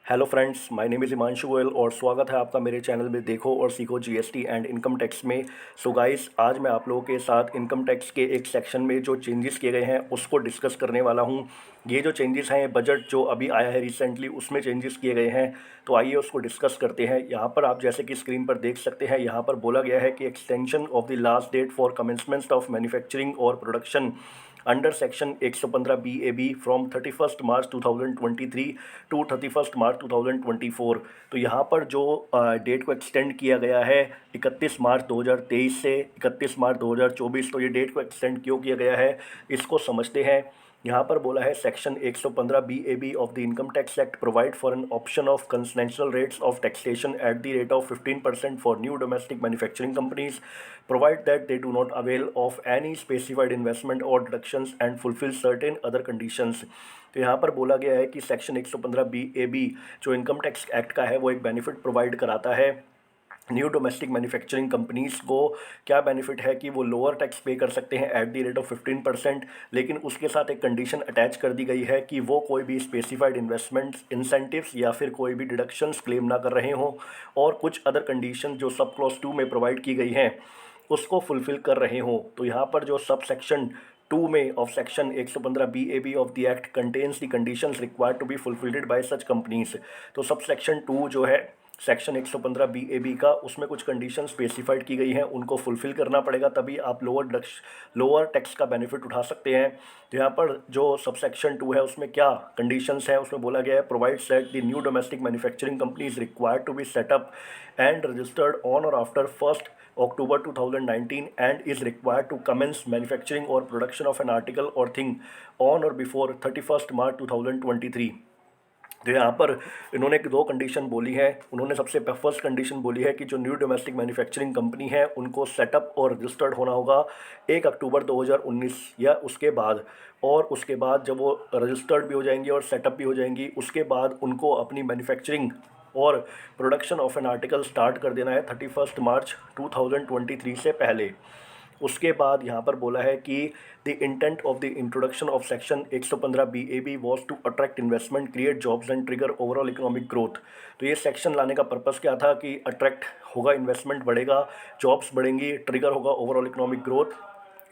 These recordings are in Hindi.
Hello friends, my name is Himanshu Goyal और स्वागत है आपका मेरे चैनल में देखो और सीखो जीएसटी एंड इनकम टैक्स में। सो गाइस, आज मैं आप लोगों के साथ इनकम टैक्स के एक सेक्शन में जो चेंजेस किए गए हैं उसको डिस्कस करने वाला हूं। ये जो चेंजेस हैं, बजट जो अभी आया है रिसेंटली उसमें चेंजेस किए गए हैं, तो आइए उसको डिस्कस करते हैं। यहाँ पर आप जैसे कि स्क्रीन पर देख सकते हैं, यहाँ पर बोला गया है कि extension of the last date for commencement of manufacturing और production under section 115 BAB from 31 March 2023 to 31 March 2024। तो यहाँ पर जो डेट को एक्सटेंड किया गया है 31 मार्च 2023 से 31 मार्च 2024, तो ये डेट को एक्सटेंड क्यों किया गया है इसको समझते हैं। यहाँ पर बोला है section 115 BAB of the income tax act provide for an option of concessional rates of taxation at the rate of 15% for new domestic manufacturing companies provide that they do not avail of any specified investment और deductions and fulfil certain other conditions. तो यहाँ पर बोला गया है कि सेक्शन 115 BAB जो इनकम टैक्स एक्ट का है वो एक बेनिफिट प्रोवाइड कराता है न्यू डोमेस्टिक मैन्युफैक्चरिंग कंपनीज़ को। क्या बेनिफिट है कि वो लोअर टैक्स पे कर सकते हैं एट द रेट ऑफ 15%, लेकिन उसके साथ एक कंडीशन अटैच कर दी गई है कि वो कोई भी स्पेसिफाइड इन्वेस्टमेंट इंसेंटिव्स या फिर कोई भी डिडक्शंस क्लेम ना कर रहे हों, और कुछ अदर कंडीशन जो सब क्लॉज 2 में प्रोवाइड की गई हैं उसको फुलफ़िल कर रहे हों। तो यहाँ पर जो सब सेक्शन 2 में of section 115 BAB of the act contains the conditions required to be fulfilled by such companies. तो सब सेक्शन 2 जो है सेक्शन 115 BAB का, उसमें कुछ कंडीशन स्पेसिफाइड की गई हैं, उनको फुलफ़िल करना पड़ेगा, तभी आप लोअर टैक्स का बेनिफिट उठा सकते हैं। तो यहाँ पर जो सब सेक्शन 2 है उसमें क्या कंडीशंस हैं, उसमें बोला गया है provide set the new domestic manufacturing company is required to be set up and registered on or after 1 October 2019 and is required to commence manufacturing or production of an article or thing on or before 31 March 2023। तो यहाँ पर इन्होंने दो कंडीशन बोली है। उन्होंने सबसे फर्स्ट कंडीशन बोली है कि जो न्यू डोमेस्टिक मैन्युफैक्चरिंग कंपनी है उनको सेटअप और रजिस्टर्ड होना होगा 1 अक्टूबर 2019 या उसके बाद, और उसके बाद जब वो रजिस्टर्ड भी हो जाएंगी और सेटअप भी हो जाएंगी, उसके बाद उनको अपनी मैन्युफैक्चरिंग और production of an article start कर देना है 31 मार्च 2023 से पहले। उसके बाद यहाँ पर बोला है कि the intent of the introduction of section 115 BAB was to attract investment, create jobs and trigger overall economic growth. तो ये सेक्शन लाने का पर्पस क्या था कि अट्रैक्ट होगा, इन्वेस्टमेंट बढ़ेगा, जॉब्स बढ़ेंगी, ट्रिगर होगा ओवरऑल इकोनॉमिक ग्रोथ।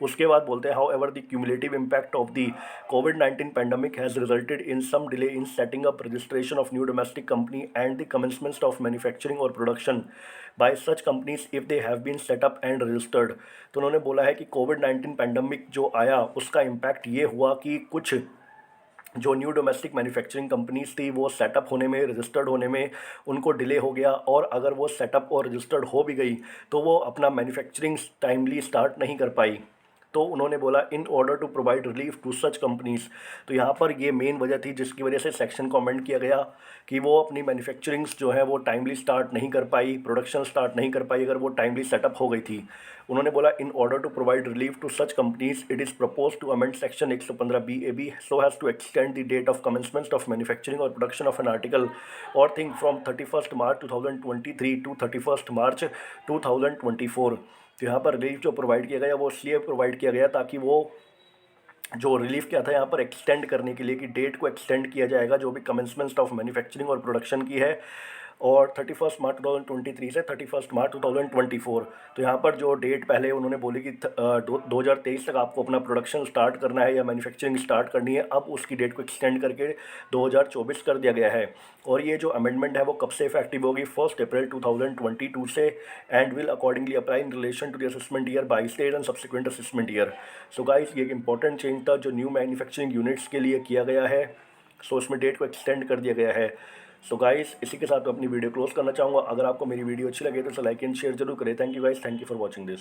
उसके बाद बोलते हैं however the cumulative impact of the COVID-19 pandemic has resulted in some delay in setting up registration of new domestic company and the commencement of manufacturing और production by such companies if they have been set up and registered. तो उन्होंने बोला है कि COVID-19 पैंडमिक जो आया उसका इम्पैक्ट ये हुआ कि कुछ जो न्यू डोमेस्टिक मैन्युफैक्चरिंग कंपनीज थी वो सेटअप होने में, रजिस्टर्ड होने में उनको डिले हो गया, और अगर वो सेटअप और रजिस्टर्ड हो भी गई तो वो अपना मैन्युफैक्चरिंग टाइमली स्टार्ट नहीं कर पाई। तो उन्होंने बोला in order to provide relief to such companies. तो यहाँ पर ये मेन वजह थी जिसकी वजह से सेक्शन को अमेंड किया गया कि वो अपनी मैन्युफैक्चरिंग्स जो है वो टाइमली स्टार्ट नहीं कर पाई, प्रोडक्शन स्टार्ट नहीं कर पाई अगर वो टाइमली सेटअप हो गई थी। उन्होंने बोला in order to provide relief to such companies it is propose to amend section 115 BAB so has to extend the date of commencement of manufacturing और production of an article or thing from 31 March 2023 to 31 March 2024। तो यहाँ पर रिलीफ जो प्रोवाइड किया गया वो इसलिए प्रोवाइड किया गया ताकि वो जो रिलीफ क्या था यहाँ पर एक्सटेंड करने के लिए कि डेट को एक्सटेंड किया जाएगा जो भी कमेंसमेंट ऑफ मैन्युफैक्चरिंग और प्रोडक्शन की है, और 31 मार्च 2023 से 31 मार्च 2024। तो यहाँ पर जो डेट पहले उन्होंने बोली कि 2023 तक आपको अपना प्रोडक्शन स्टार्ट करना है या मैन्युफैक्चरिंग स्टार्ट करनी है, अब उसकी डेट को एक्सटेंड करके 2024 कर दिया गया है। और ये जो अमेंडमेंट है वो कब से इफेक्टिव होगी, 1 अप्रैल 2022 से, and will accordingly apply in relation to the assessment year by state and subsequent assessment year. So guys, ये एक इंपॉर्टेंट चेंज था जो न्यू मैन्युफैक्चरिंग यूनिट्स के लिए किया गया है। सो इसमें डेट को एक्सटेंड कर दिया गया है। सो गाइस, इसी के साथ मैं अपनी वीडियो क्लोज करना चाहूँगा। अगर आपको मेरी वीडियो अच्छी लगे तो लाइक एंड शेयर जरूर करें। Thank you guys, thank you for watching this.